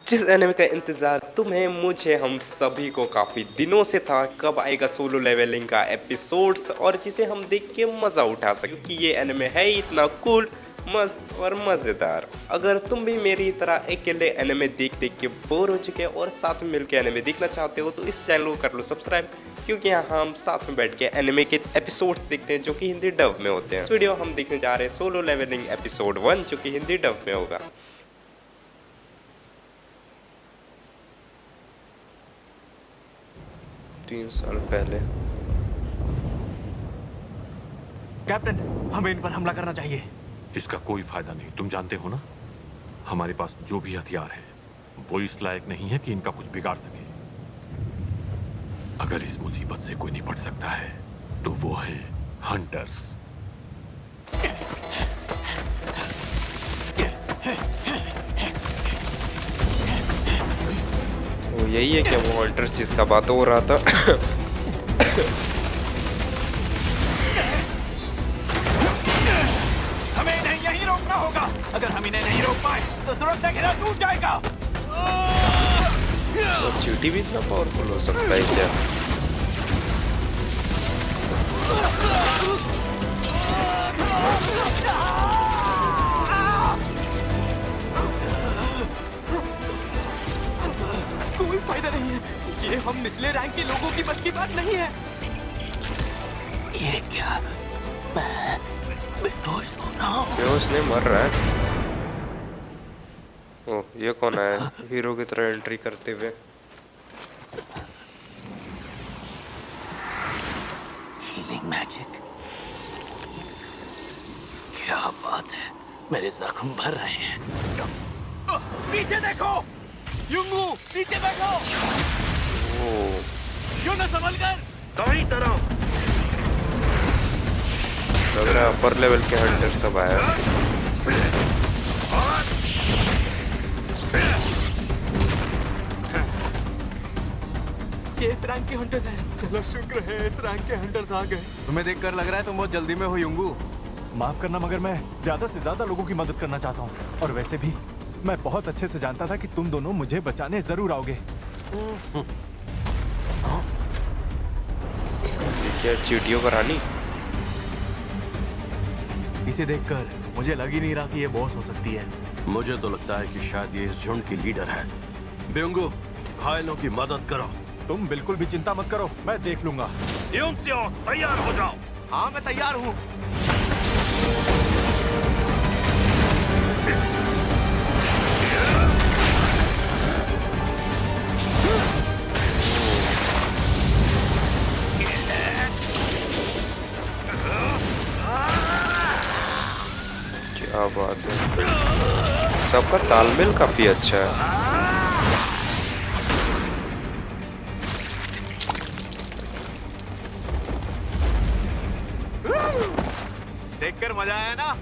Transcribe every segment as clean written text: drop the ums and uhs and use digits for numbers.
जिस एनिमे का इंतज़ार तुम्हें, मुझे, हम सभी को काफ़ी दिनों से था, कब आएगा सोलो लेवलिंग का एपिसोड्स और जिसे हम देख के मज़ा उठा सकें, क्योंकि ये एनिमे है ही इतना कूल, मस्त और मज़ेदार। अगर तुम भी मेरी तरह अकेले एनिमे देख देख के बोर हो चुके हो और साथ में मिलकर एनिमे देखना चाहते हो तो इस चैनल को कर लो सब्सक्राइब, क्योंकि यहाँ हम साथ में बैठ के एनिमे के एपिसोड्स देखते हैं जो कि हिंदी डब में होते हैं। इस वीडियो हम देखने जा रहे हैं सोलो लेवलिंग एपिसोड 1 जो कि हिंदी डब में होगा। 3 साल पहले। कैप्टन, हमें इन पर हमला करना चाहिए। इसका कोई फायदा नहीं, तुम जानते हो ना, हमारे पास जो भी हथियार है वो इस लायक नहीं है कि इनका कुछ बिगाड़ सके। अगर इस मुसीबत से कोई निपट सकता है तो वो है हंटर्स। वो यही है क्या वो हंटर्स जिसका बात हो रहा था? हमें इन्हें यहीं रोकना होगा। अगर हम इन्हें नहीं रोक पाए तो सुरक्षा घेरा टूट जाएगा। तो चींटी भी इतना पावरफुल हो सकता है क्या? कोई फायदा नहीं है, ये हम निचले रैंक के लोगों की बस की बात नहीं है। ये क्या, मैं बेहोश हो रहा हूँ। बेहोश नहीं, मर रहा है। ओह, ये कौन है हीरो की तरह एंट्री करते हुए? हीलिंग मैजिक, क्या बात है, मेरे जख्म भर रहे हैं। पीछे देखो, युंगू पीछे देखो। ओह, क्यों न संभल कर, कहीं तरफ। लग रहा है अपर लेवल के हंटर सब आया। ये इस रैंक के हंटर्स हैं। चलो शुक्र है इस रैंक के हंटर्स आ गए। तुम्हें देखकर लग रहा है तुम बहुत जल्दी में हो युंगू। माफ करना, मगर मैं ज्यादा से ज्यादा लोगों की मदद करना चाहता हूँ, और वैसे भी मैं बहुत अच्छे से जानता था कि तुम दोनों मुझे बचाने जरूर आओगे। ये क्या चींटियों का रानी? इसे देखकर मुझे लग ही नहीं रहा कि ये बॉस हो सकती है। मुझे तो लगता है कि शायद ये इस झुंड की लीडर है। बेंगो, घायलों की मदद करो। तुम बिल्कुल भी चिंता मत करो, मैं देख लूंगा। तैयार हो जाओ। हाँ, मैं तैयार हूँ। क्या बात है, सबका तालमेल काफी अच्छा है। देखकर मजा आया ना?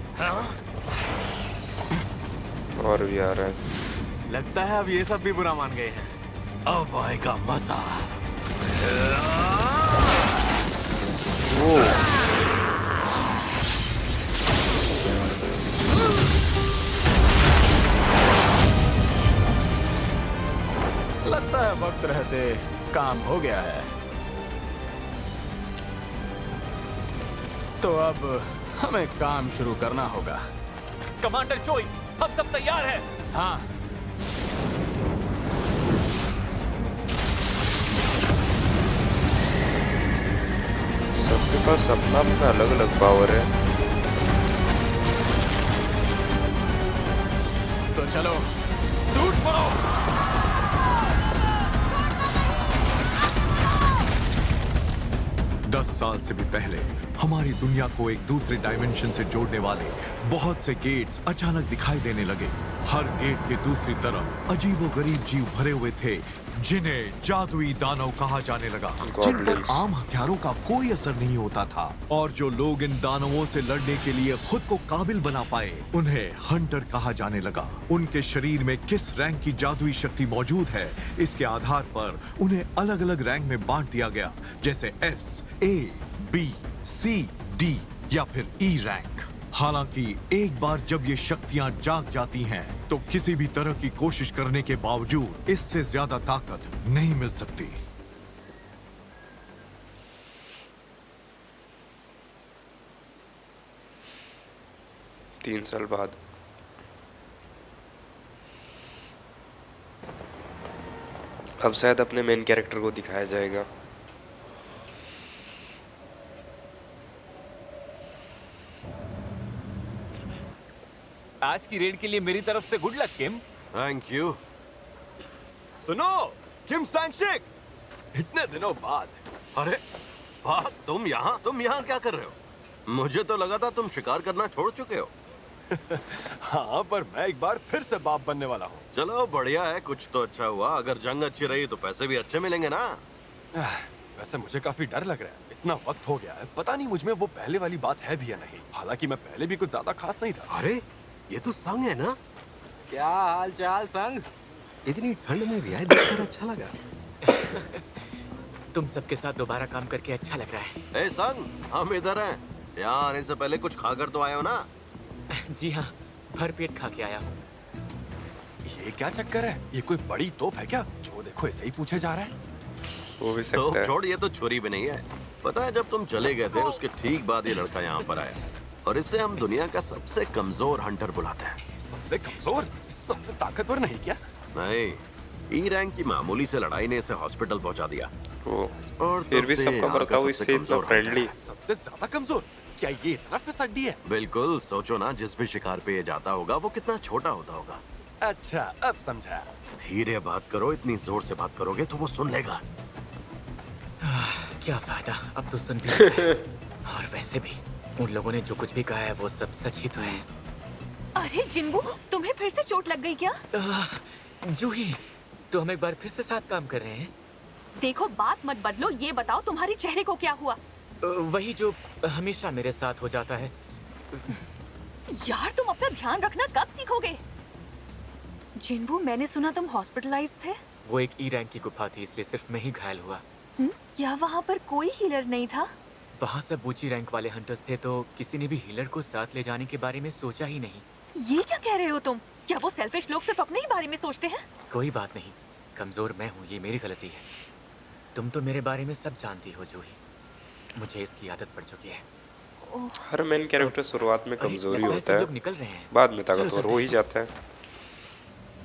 और भी आ रहा है। लगता है अब ये सब भी बुरा मान गए हैं। अब आएगा मजा। ओह, लगता है वक्त रहते काम हो गया है। तो अब हमें काम शुरू करना होगा। कमांडर चोई, हम सब तैयार हैं। हाँ, सबके पास अपना अपना अलग अलग पावर है। तो चलो टूट पड़ो। 10 साल से भी पहले हमारी दुनिया को एक दूसरे डायमेंशन से जोड़ने वाले बहुत से गेट्स अचानक दिखाई देने लगे। हर गेट के दूसरी तरफ अजीबोगरीब जीव भरे हुए थे, जिन्हें जादुई दानव कहा जाने लगा, जिन पर आम हथियारों का कोई असर नहीं होता था। और जो लोग इन दानवों से लड़ने के लिए खुद को काबिल बना पाए, उन्हें हंटर कहा जाने लगा। उनके शरीर में किस रैंक की जादुई शक्ति मौजूद है, इसके आधार पर उन्हें अलग अलग रैंक में बांट दिया गया, जैसे S, A, B, C, D या फिर E रैंक। हालांकि एक बार जब ये शक्तियां जाग जाती हैं तो किसी भी तरह की कोशिश करने के बावजूद इससे ज्यादा ताकत नहीं मिल सकती। तीन साल बाद अब शायद अपने मेन कैरेक्टर को दिखाया जाएगा। आज की रेड के लिए मेरी तरफ से good luck Kim. Thank you. सुनो किम सांगशिक, इतने दिनों बाद। अरे वाह, तुम यहाँ क्या कर रहे हो? मुझे तो लगा था तुम शिकार करना छोड़ चुके हो। हाँ, पर मैं एक बार फिर से बाप बनने वाला हूँ। चलो बढ़िया है, कुछ तो अच्छा हुआ। अगर जंग अच्छी रही तो पैसे भी अच्छे मिलेंगे ना। वैसे मुझे काफी डर लग रहा है। इतना वक्त हो गया है, पता नहीं मुझ में वो पहले वाली बात है भी या नहीं। हालांकि मैं पहले भी कुछ ज्यादा खास नहीं था। अरे ये तो संग है ना? क्या हाल चाल संग? इतनी ठंड में भी आए, देखकर अच्छा लगा। तुम सबके साथ दोबारा काम करके अच्छा लग रहा है। ए संग, हम इधर हैं। यहाँ आने से पहले कुछ खाकर तो आए हो ना? जी हाँ, भर पेट खा के आया हूँ। ये क्या चक्कर है? ये कोई बड़ी तोप है क्या? जो देखो ऐसे ही पूछे जा रहा है। वो भी तो सकता है। छोड़, ये तो छोरी भी नहीं है। पता है जब तुम चले गए थे उसके ठीक बाद ये लड़का यहाँ पर आया, और इसे हम दुनिया का सबसे कमजोर हंटर बुलाते हैं। सबसे कमजोर? सबसे ताकतवर नहीं क्या? नहीं, ई रैंक की मामूली से लड़ाई ने इसे हॉस्पिटल पहुंचा दिया। और फिर भी तब से सबका यहाँ का बर्ताव सबसे इससे इतना कमजोर hunter फ्रेंडली। है। सबसे ज्यादा कमजोर? क्या ये इतना फिसड्डी है? बिल्कुल, सोचो ना, जिस भी शिकार पे ये जाता होगा वो कितना छोटा होता होगा। अच्छा, अब समझा। धीरे बात करो, इतनी जोर से बात करोगे तो वो सुन लेगा। क्या फायदा, अब तो सुन भी रहा है। और वैसे भी उन लोगों ने जो कुछ भी कहा है वो सब सच ही तो है। अरे जिंगू, तुम्हें फिर से चोट लग गई क्या? जूही, तो हम एक बार फिर से साथ काम कर रहे हैं। देखो, बात मत बदलो, ये बताओ तुम्हारे चेहरे को क्या हुआ? वही जो हमेशा मेरे साथ हो जाता है। यार तुम अपना ध्यान रखना कब सीखोगे? जिंगू, मैंने सुना तुम हॉस्पिटलाइज्ड थे। वो एक ई रैंक की गुफा थी, इसलिए सिर्फ मैं ही घायल हुआ। क्या वहाँ पर कोई हीलर नहीं था? वहाँ सब ऊंची रैंक वाले हंटर्स थे, तो किसी ने भी हीलर को साथ ले जाने के बारे में सोचा ही नहीं। ये क्या कह रहे हो तुम? क्या वो सेल्फिश लोग सिर्फ अपने ही बारे में सोचते हैं? कोई बात नहीं, कमजोर मैं हूँ, ये मेरी गलती है। तुम तो मेरे बारे में सब जानती हो जूही, मुझे इसकी आदत पड़ चुकी है। हर मेन कैरेक्टर शुरुआत में कमजोरी अरे, होता लोग है, निकल रहे हैं। बाद में चलो ताकतवर चलते हो ही हैं। जाता है।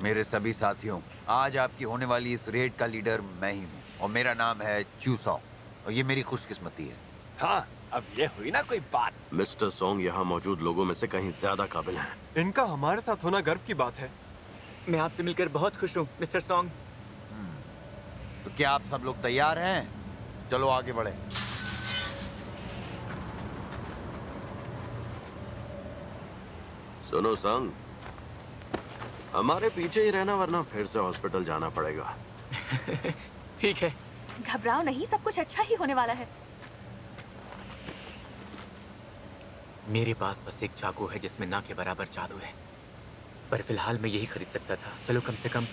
मेरे सभी साथियों, आज आपकी होने वाली इस रेड का लीडर मैं ही हूँ, और मेरा नाम है चूसॉ, और ये मेरी खुशकिस्मती है। हाँ, अब ये हुई ना कोई बात। मिस्टर सोंग यहाँ मौजूद लोगों में से कहीं ज्यादा काबिल हैं। इनका हमारे साथ होना गर्व की बात है। मैं आपसे मिलकर बहुत खुश हूँ मिस्टर सॉन्ग। तो क्या आप सब लोग तैयार हैं? चलो आगे बढ़े। सुनो संग, हमारे पीछे ही रहना, वरना फिर से हॉस्पिटल जाना पड़ेगा। ठीक है। घबराओ नहीं, सब कुछ अच्छा ही होने वाला है। मेरे पास बस एक चाकू है जिसमें ना के बराबर जादू है, पर फिलहाल मैं यही खरीद सकता था। चलो कम से कम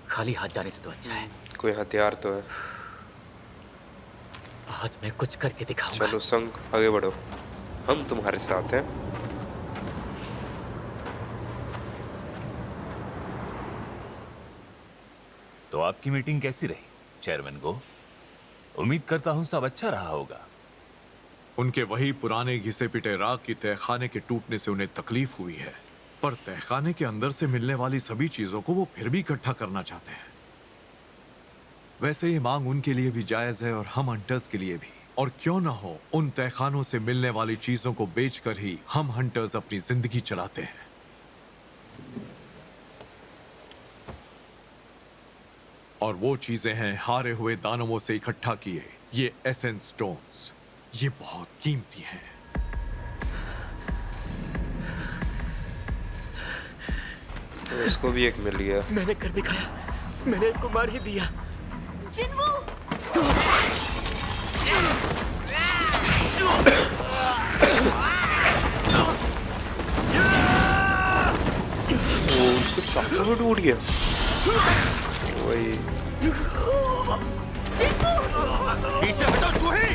खाली हाथ जाने से तो अच्छा है। कोई हथियार तो है। आज मैं कुछ करके दिखाऊंगा। चलो संग, आगे बढ़ो, हम तुम्हारे साथ हैं। तो आपकी मीटिंग कैसी रही चेयरमैन गो? उम्मीद करता हूं सब अच्छा रहा होगा। उनके वही पुराने घिसे पिटे राग की तहखाने के टूटने से उन्हें तकलीफ हुई है, पर तहखाने के अंदर से मिलने वाली सभी चीजों को वो फिर भी इकट्ठा करना चाहते हैं। वैसे ये मांग उनके लिए भी जायज है और हम हंटर्स के लिए भी। और क्यों ना हो, उन तहखानों से मिलने वाली चीजों को बेचकर ही हम हंटर्स अपनी जिंदगी चलाते हैं। और वो चीजें हैं हारे हुए दानवों से इकट्ठा किए ये एसेंस स्टोन्स। ये बहुत कीमती हैं। तो इसको भी एक मिल गया। मैंने कर दिखाया, मैंने एक को मार ही दिया। जिन्वू! वो उसको चाकू में टूट गया। वही पीछे हटो जूही!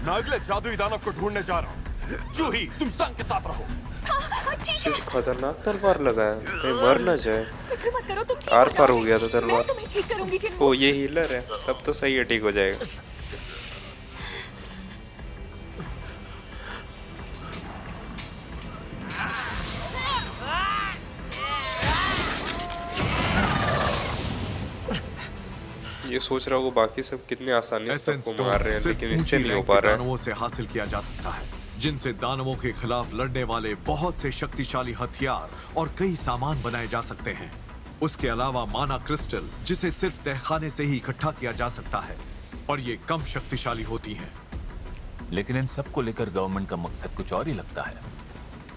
मैं अगले जादुई दानव को ढूंढने जा रहा हूँ। जूही, तुम संग के साथ रहो। ठीक सिर्फ है, खतरनाक तलवार लगा है, कहीं मर ना जाए। फिक्र मत करो, तुम ठीक आर हो पार हो जाओगे। गया था मैं तलवार। तुम्हें ठीक करूंगी जिन्वू। ओ ये हीलर है, तब तो सही है, ठीक हो जाएगा। ये सोच रहा हूँ बाकी सब कितने आसानी से एसेंस सबको स्टोन मार रहे हैं, सिर्फ लेकिन इससे ऊंची नहीं हो रैंक पा के रहा है। दानवों से हासिल किया जा सकता है, जिनसे दानवों के खिलाफ लड़ने वाले बहुत से शक्तिशाली हथियार और कई सामान बनाए जा सकते हैं। उसके अलावा माना क्रिस्टल, जिसे सिर्फ तहखाने से ही इकट्ठा किया जा सकता है, और ये कम शक्तिशाली होती हैं। लेकिन इन सबको लेकर गवर्नमेंट का मकसद कुछ और ही लगता है।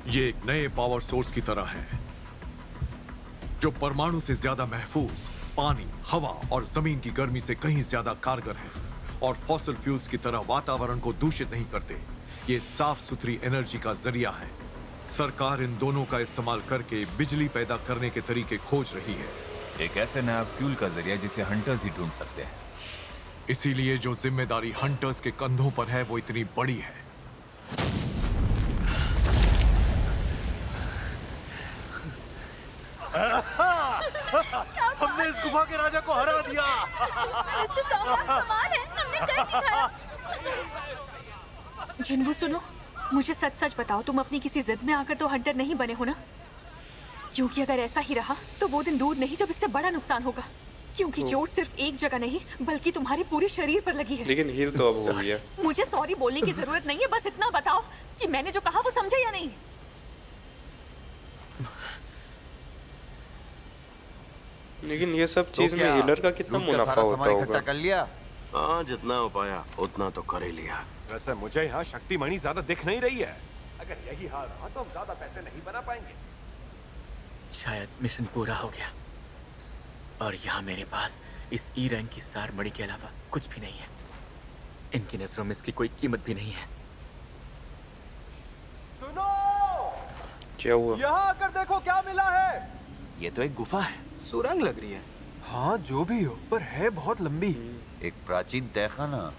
ये एक नए पावर सोर्स की तरह है, जो परमाणु से ज्यादा महफूज, पानी, हवा और जमीन की गर्मी से कहीं ज्यादा कारगर है, और फॉसिल फ्यूल्स की तरह वातावरण को दूषित नहीं करते। ये साफ सुथरी एनर्जी का जरिया है। सरकार इन दोनों का इस्तेमाल करके बिजली पैदा करने के तरीके खोज रही है। एक ऐसे नया फ्यूल का जरिया जिसे हंटर्स ही ढूंढ सकते हैं। इसीलिए जो जिम्मेदारी हंटर्स के कंधों पर है वो इतनी बड़ी है। हमने इस गुफा के राजा को हरा दिया। मिस्टर सॉन्ग, कमाल है, हमने कर दिखाया। जिन्वू सुनो, मुझे सच सच बताओ, तुम अपनी किसी जिद में आकर तो हंटर नहीं बने हो ना? क्योंकि अगर ऐसा ही रहा तो वो दिन दूर नहीं जब इससे बड़ा नुकसान होगा। क्योंकि चोट सिर्फ एक जगह नहीं बल्कि तुम्हारे पूरे शरीर पर लगी है। लेकिन हील तो अब हो गया। मुझे सॉरी बोलने की जरूरत नहीं है, बस इतना बताओ कि मैंने जो कहा वो समझे या नहीं। लेकिन ये सब चीज में क्या हीलर का कितना लूट का मुनाफा सारा होता सामान इकट्ठा होगा? कर लिया? हाँ, जितना हो पाया उतना तो कर ही लिया। वैसे मुझे यहाँ शक्तिमणि ज्यादा दिख नहीं रही है। अगर यही हाल रहा तो हम ज्यादा पैसे नहीं बना पाएंगे। शायद मिशन पूरा हो गया और यहाँ मेरे पास इस ई रैंक की सार मणि के अलावा कुछ भी नहीं है। इनकी नजरों में इसकी कोई कीमत भी नहीं है। सुनो, क्या हुआ? यहाँ आकर देखो क्या मिला है। ये तो एक गुफा है। सुरंग लग रही है। हाँ, जो भी हो, पर है बहुत लंबी। एक प्राचीन तहखाना।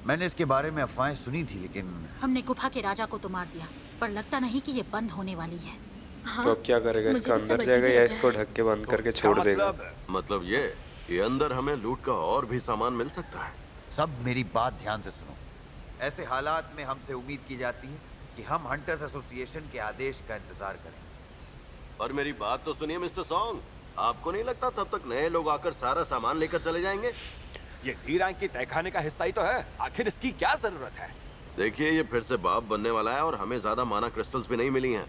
मैंने इसके बारे में अफवाहें सुनी थी, लेकिन हमने गुफा के राजा को तो मार दिया, पर लगता नहीं कि ये बंद होने वाली है। हाँ, तो अब क्या करेगा? इसका मुझे भी अंदर समझ जाएगा नहीं या आ इसको रहा ढक के बंद करके इसका छोड़ देगा? मतलब ये अंदर हमें लूट का और भी सामान मिल सकता है। सब मेरी बात ध्यान से सुनो। ऐसे हालात में हमसे उम्मीद की जाती है कि हम हंटर्स एसोसिएशन के आदेश का इंतजार करें। और मेरी बात तो सुनिए मिस्टर सॉन्ग, आपको नहीं लगता तब तक नए लोग आकर सारा सामान लेकर चले जाएंगे? ये डी रैंक की तहखाने का हिस्सा ही तो है, आखिर इसकी क्या जरूरत है? देखिए, ये फिर से बाप बनने वाला है और हमें ज्यादा माना क्रिस्टल्स भी नहीं मिली हैं।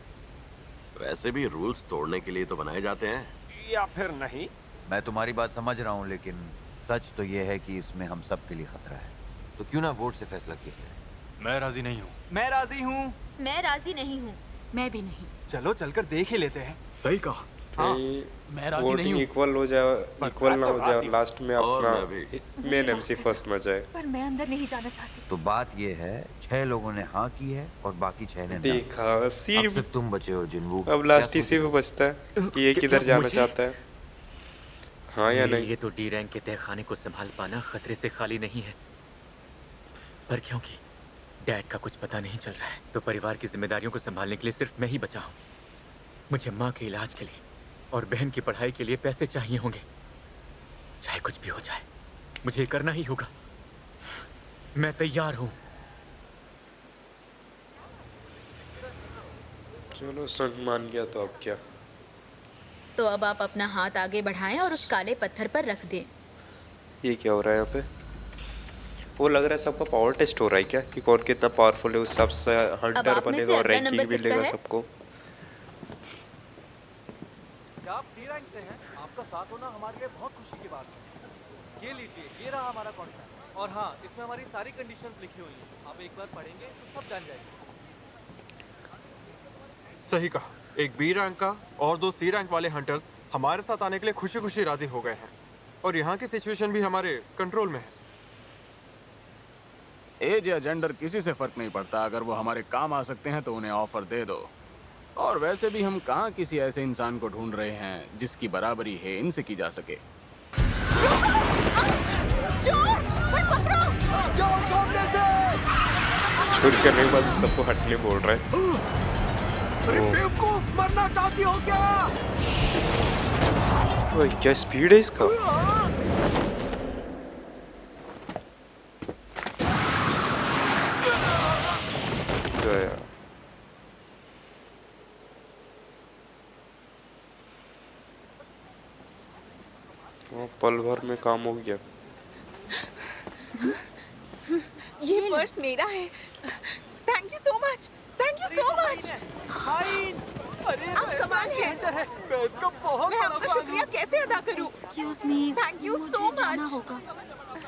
वैसे भी रूल्स तोड़ने के लिए तो बनाए जाते हैं। या फिर नहीं? मैं तुम्हारी बात समझ रहा हूँ, लेकिन सच तो ये है कि इसमें हम सब के लिए खतरा है। तो क्यों ना वोट से फैसला किया जाए? मैं राजी नहीं हूँ। मैं राजी हूँ। मैं राजी नहीं हूँ। मैं भी नहीं। चलो चलकर देख ही लेते हैं। सही कहा। हाँ, मैं राजी नहीं वोटिंग हूँ। इक्वल हो जाए, इक्वल ना हो जाए, लास्ट में और अपना मैं भी। मेन एमसी फंस ना जाए। पर मैं अंदर नहीं जाना चाहती। तो बात ये है, 6 लोगों ने हाँ की है और बाकी 6 ने ना। देखा, अब सिर्फ सिर्फ तुम बचे हो जिन्वू। अब लास्ट ही सिर्फ बचता है कि ये किधर जाना मुझे? चाहता है, हाँ या मेरे नहीं। लिए तो डी रैंक के तहखाने को संभाल पाना खतरे से खाली नहीं है, पर क्योंकि डैड का कुछ पता नहीं चल रहा है तो परिवार की जिम्मेदारियों को संभालने के लिए सिर्फ मैं ही बचा हूँ। मुझे माँ के इलाज के लिए और बहन की पढ़ाई के लिए पैसे चाहिए होंगे। चाहे कुछ भी हो जाए, मुझे करना ही होगा। मैं तैयार हूँ। चलो संग मान गया तो अब क्या? तो अब आप अपना हाथ आगे बढ़ाएं और उस काले पत्थर पर रख दें। ये क्या हो रहा है यहाँ पे? वो लग रहा है सबका पावर टेस्ट हो रहा है क्या, कि कौन कितना पावरफुल है, उस हिसाब से हंटर आप में बनेगा से और अगला रैंकिंग नंबर भी किसका लेगा है? सबको। क्या आप सी रैंक से हैं? आपका साथ होना हमारे लिए बहुत खुशी की बात है। ये लीजिए, ये रहा हमारा कॉन्ट्रैक्ट। और हाँ, इसमें हमारी सारी कंडीशंस लिखी हुई हैं। आप एक बार पढ़ेंगे तो सब जान जाएंगे। सही कहा। एक बी रैंक का और 2 सी रैंक वाले हंटर्स हमारे साथ आने के लिए खुशी खुशी राजी हो गए हैं, और यहाँ की सिचुएशन भी हमारे कंट्रोल में है। एज या जेंडर किसी से फर्क नहीं पड़ता। अगर वो हमारे काम आ सकते हैं तो उन्हें ऑफर दे दो। और वैसे भी हम कहाँ किसी ऐसे इंसान को ढूंढ रहे हैं जिसकी बराबरी है इनसे की जा सके। चोरी करने के बाद सबको हटने बोल रहा है। अरे बेवकूफ, मरना चाहती हो क्या? ओए क्या स्पीड है इसका? गया। पल भर में काम हो गया। ये पर्स मेरा है। Thank you so much, thank you so much. अरे आप कमाल है। मैं इसका बहुत मैं आपका शुक्रिया कैसे अदा करूं? Excuse me, thank you so much. होगा।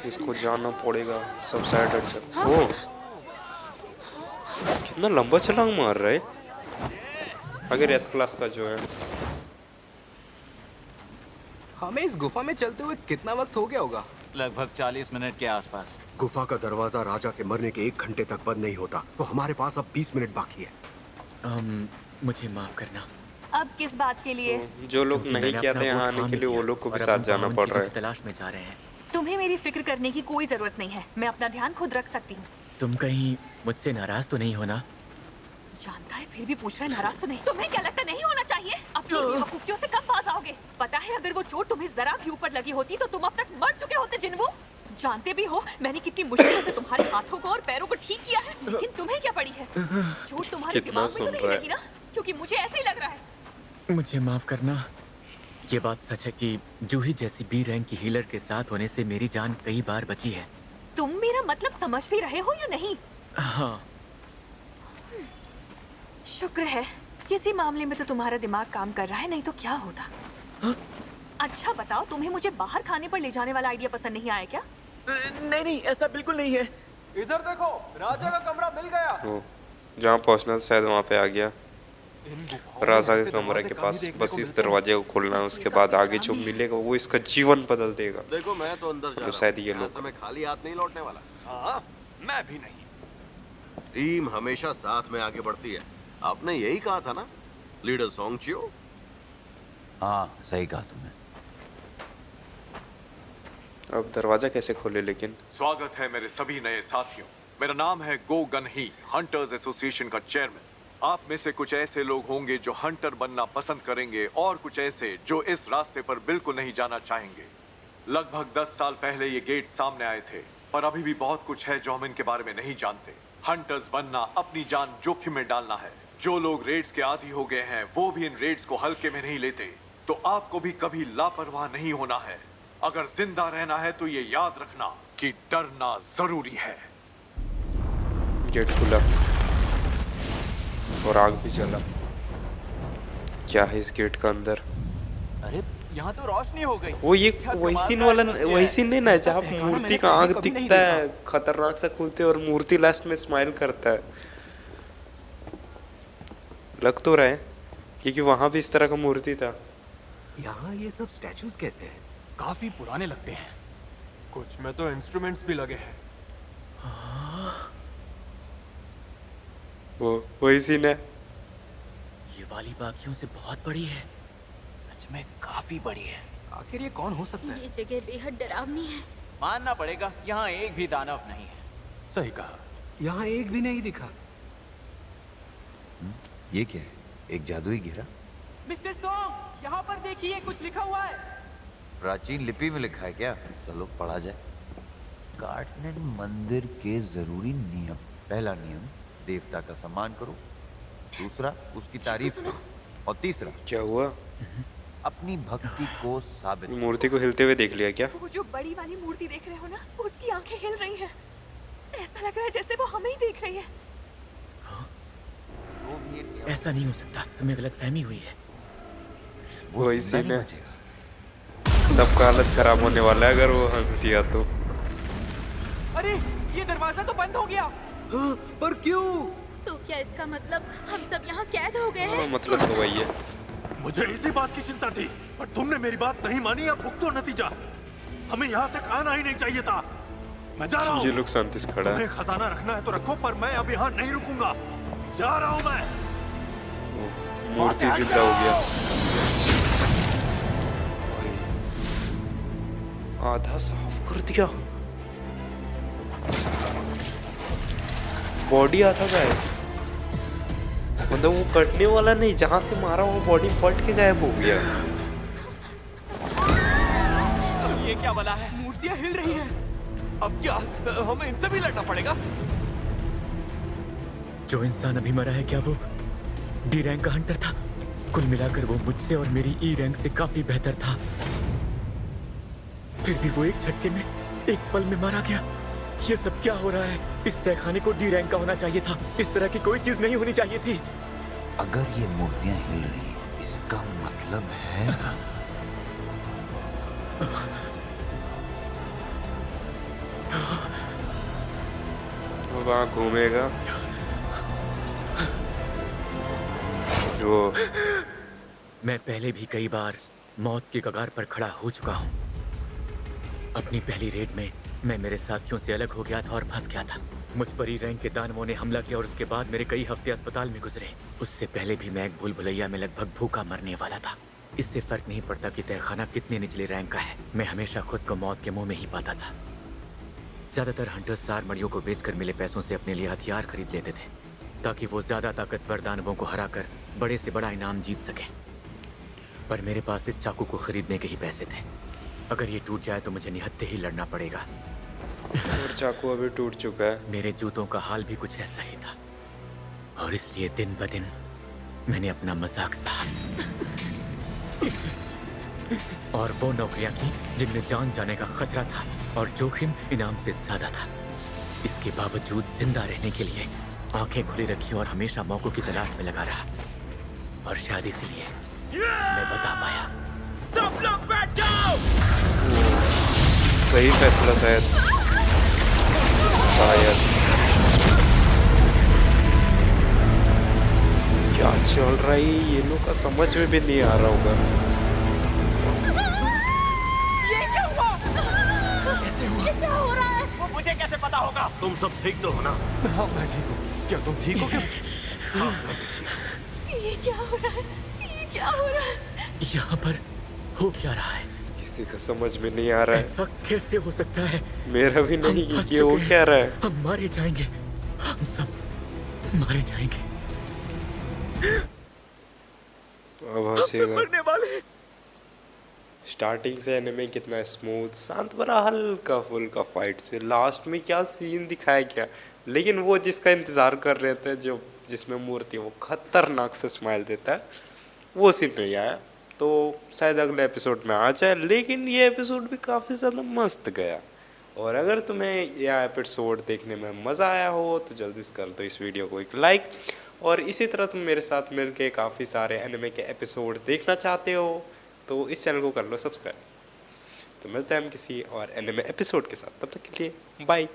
इसको जाना पड़ेगा। सब साइड चल। ओ कितना लंबा छलांग मार रहा है। अगर एस क्लास का जो है। हमें इस गुफा में चलते हुए कितना वक्त हो गया होगा? लगभग 40 मिनट के आसपास। गुफा का दरवाजा राजा के मरने के 1 घंटे तक बंद नहीं होता, तो हमारे पास अब 20 मिनट बाकी है। मुझे माफ करना। अब किस बात के लिए? जो लोग नहीं किया था यहाँ आने के लिए वो लोग को भी साथ जाना पड़ रहा है। तलाश में जा रहे हैं। तुम्हें मेरी फिक्र करने की कोई जरूरत नहीं है। मैं अपना ध्यान खुद रख सकती हूँ। तुम कहीं मुझसे नाराज तो नहीं हो ना? जानता है फिर भी पूछ रहा है नाराज तो नहीं। तुम्हें क्या लगता नहीं होना चाहिए? अपनी बेवकूफियों से कब पास आओगे? पता है अगर वो चोट तुम्हें जरा भी ऊपर लगी होती तो तुम अब तक मर चुके होते जिन्वू। जानते भी हो मैंने कितनी मुश्किल से तुम्हारे हाथों को और पैरों को ठीक किया है, लेकिन तुम्हें क्या पड़ी है? चोट तुम्हारे दिमाग में तो नहीं लगी ना? क्योंकि मुझे ऐसे ही लग रहा है। मुझे माफ करना। ये बात सच है कि जूही जैसी बी रैंक की हीलर के साथ होने से मेरी जान कई बार बची है। तुम मेरा मतलब समझ भी रहे हो या नहीं? हाँ। शुक्र है किसी मामले में तो तुम्हारा दिमाग काम कर रहा है, नहीं तो क्या होता। अच्छा बताओ, तुम्हें मुझे बाहर खाने पर ले जाने वाला आइडिया पसंद नहीं आया क्या? नहीं, ऐसा बिल्कुल नहीं है। इधर देखो, राजा का कमरा मिल गया। जहाँ पहुँचना शायद वहाँ पे आ गया। राजा के कमरे के पास बस इस दरवाजे को खोलना है, उसके बाद आगे जो मिलेगा वो इसका जीवन बदल देगा। देखो मैं तो अंदर जा तो शायद ये लोग मैं खाली हाथ नहीं लौटने वाला। हाँ, मैं भी नहीं। टीम हमेशा साथ में आगे बढ़ती है। आपने यही कहा था ना, लीडर सोंगचियो? हाँ, सही कहा तुमने। अब दरवाजा कैसे खोले लेकिन? स्वागत है मेरे सभी नए साथियों। मेरा नाम है गो गन ही, हंटर्स एसोसिएशन का चेयरमैन। आप में से कुछ ऐसे लोग होंगे जो हंटर बनना पसंद करेंगे और कुछ ऐसे जो इस रास्ते पर बिल्कुल नहीं जाना चाहेंगे। लगभग 10 साल पहले ये गेट सामने आए थे, पर अभी भी बहुत कुछ है जो हम इनके बारे में नहीं जानते। हंटर्स बनना अपनी जान जोखिम में डालना है। जो लोग रेड्स के आदी हो गए हैं वो भी इन रेड्स को हल्के में नहीं लेते, तो आपको भी कभी लापरवाह नहीं होना है। अगर जिंदा रहना है तो ये याद रखना कि डरना जरूरी है। गेट खुला और आग भी जला। क्या है इस गेट का अंदर? अरे यहाँ तो रोशनी हो गई। वो ये वही सीन वाला, वही सीन नहीं ना जहाँ मूर्ति का आग दिखता है खतरनाक सा खुलते और मूर्ति लास्ट में स्माइल करता है। लग तो रहा है क्योंकि वहां भी इस तरह का मूर्ति था। यहाँ ये सब स्टैचूज कैसे हैं? काफी पुराने लगते हैं। कुछ में तो इंस्ट्रूमेंट्स भी लगे हैं। वो वही सीन है। ये वाली बाकियों से बहुत बड़ी है। सच में काफी बड़ी है। आखिर ये कौन हो सकता है? ये जगह बेहद डरावनी है। मानना पड़ेगा, यहाँ एक भी दानव नहीं है। सही कहा, यहाँ एक भी नहीं दिखा। ये क्या है? एक जादुई घेरा? मिस्टर सॉन्ग, यहाँ पर देखिए कुछ लिखा हुआ है। प्राचीन लिपि में लिखा है क्या? चलो पढ़ा जाए। गार्डनर मंदिर के जरूरी नियम। पहला नियम, देवता का सम्मान करो। दूसरा, उसकी तारीफ करो। और तीसरा, क्या हुआ? अपनी भक्ति को साबित। मूर्ति को हिलते हुए देख लिया क्या? वो जो बड़ी वाली मूर्ति देख रहे हो ना, उसकी आंखें हिल रही हैं। ऐसा लग रहा है जैसे वो हमें ही देख रही है। ऐसा नहीं हो सकता, तुम्हें गलतफहमी हुई है। वही सीन है। सबका हालत खराब होने वाला है अगर वो हंस दिया तो। अरे ये दरवाजा तो बंद हो गया। पर क्यों? तो क्या इसका मतलब हम सब यहाँ कैद हो गए हैं? मतलब तो वही है। मुझे इसी बात की चिंता थी, पर तुमने मेरी बात नहीं मानी। अब भुगतो नतीजा। हमें यहाँ तक आना ही नहीं चाहिए था। मैं जा रहा हूँ। ये लोग शांति से खड़ा है। तुम्हें खजाना रखना है तो रखो, पर मैं अब यहाँ नहीं रुकूंगा। जा रहा हूँ मैं। मूर्ति जिंदा हो गया। आधा साफ कर दिया। बॉडी आता गायब, मतलब वो कटने वाला नहीं, जहां से मारा वो बॉडी फट के गायब हो गया। ये क्या बला है? मूर्तियां हिल रही हैं। अब क्या हमें इनसे भी लड़ना पड़ेगा? जो इंसान अभी मरा है, क्या वो डी रैंक का हंटर था? कुल मिलाकर वो मुझसे और मेरी ई रैंक से काफी बेहतर था। फिर भी वो एक झटके में, एक पल में मारा गया। ये सब क्या हो रहा है? इस तहखाने को डी रैंक का होना चाहिए था। इस तरह की कोई चीज नहीं होनी चाहिए थी। अगर ये मूर्तियां हिल रही हैं, इसका मतलब है वहाँ घूमेगा वो। मैं पहले भी कई बार मौत के कगार पर खड़ा हो चुका हूँ। अपनी पहली रेड में मैं मेरे साथियों से अलग हो गया था और फंस गया था। मुझ पर ई रैंक के दानवों ने हमला किया और उसके बाद मेरे कई हफ्ते अस्पताल में गुजरे। उससे पहले भी मैं एक भूल भुलैया में लगभग भूखा मरने वाला था। इससे फर्क नहीं पड़ता कि तहखाना कितने निचले रैंक का है, मैं हमेशा खुद को मौत के मुंह में ही पाता था। ज्यादातर हंटर्स सार मड़ियों को बेचकर मिले पैसों से अपने लिए हथियार खरीद लेते थे, ताकि वो ज्यादा ताकतवर दानवों को हराकर बड़े से बड़ा इनाम जीत सके। पर मेरे पास इस चाकू को खरीदने के ही पैसे थे। अगर ये टूट जाए तो मुझे निहत्थे ही लड़ना पड़ेगा। और चाकू अभी टूट चुका है। मेरे जूतों का हाल भी कुछ ऐसा ही था, और इसलिए दिन ब दिन मैंने अपना मजाक सहा और वो नौकरियां की जिनमें जान जाने का खतरा था और जोखिम इनाम से ज्यादा था। इसके बावजूद जिंदा रहने के लिए आंखें खुली रखी और हमेशा मौकों की तलाश में लगा रहा, और शायद इसीलिए मैं बता पाया। सब लोग बैठ जाओ। सही फैसला शायद क्या चल रहा है ये लोग का समझ में भी नहीं आ रहा होगा। ये क्या हुआ? कैसे हुआ? ये क्या हो रहा है? वो मुझे कैसे पता होगा? तुम सब ठीक तो हो ना? हाँ मैं ठीक हूँ। क्या तुम ठीक हो क्या? हाँ मैं भी ठीक हूँ। ये क्या हो रहा है? ये क्या हो रहा है? यहाँ पर हो क्या रहा है? किसी का समझ में नहीं आ रहा है। ऐसा कैसे हो सकता है? मेरा भी नहीं। ये हो क्या रहा है? हम मारे जाएंगे, हम सब मारे जाएंगे। अब हंसेगा। मरने वाले। स्टार्टिंग से एनिमे कितना स्मूथ शांत भरा हल्का फुल्का फाइट से लास्ट में क्या सीन दिखाया क्या, लेकिन वो जिसका इंतजार कर रहे थे, जो जिसमें मूर्ति वो खतरनाक से स्माइल देता है, वो सीन नहीं आया। तो शायद अगले एपिसोड में आ जाए, लेकिन ये एपिसोड भी काफ़ी ज़्यादा मस्त गया। और अगर तुम्हें यह एपिसोड देखने में मज़ा आया हो तो जल्दी से कर दो इस वीडियो को एक लाइक, और इसी तरह तुम मेरे साथ मिलके काफ़ी सारे एनिमे के एपिसोड देखना चाहते हो तो इस चैनल को कर लो सब्सक्राइब। तो मिलते हैं हम किसी और एनिमे एपिसोड के साथ, तब तक के लिए बाय।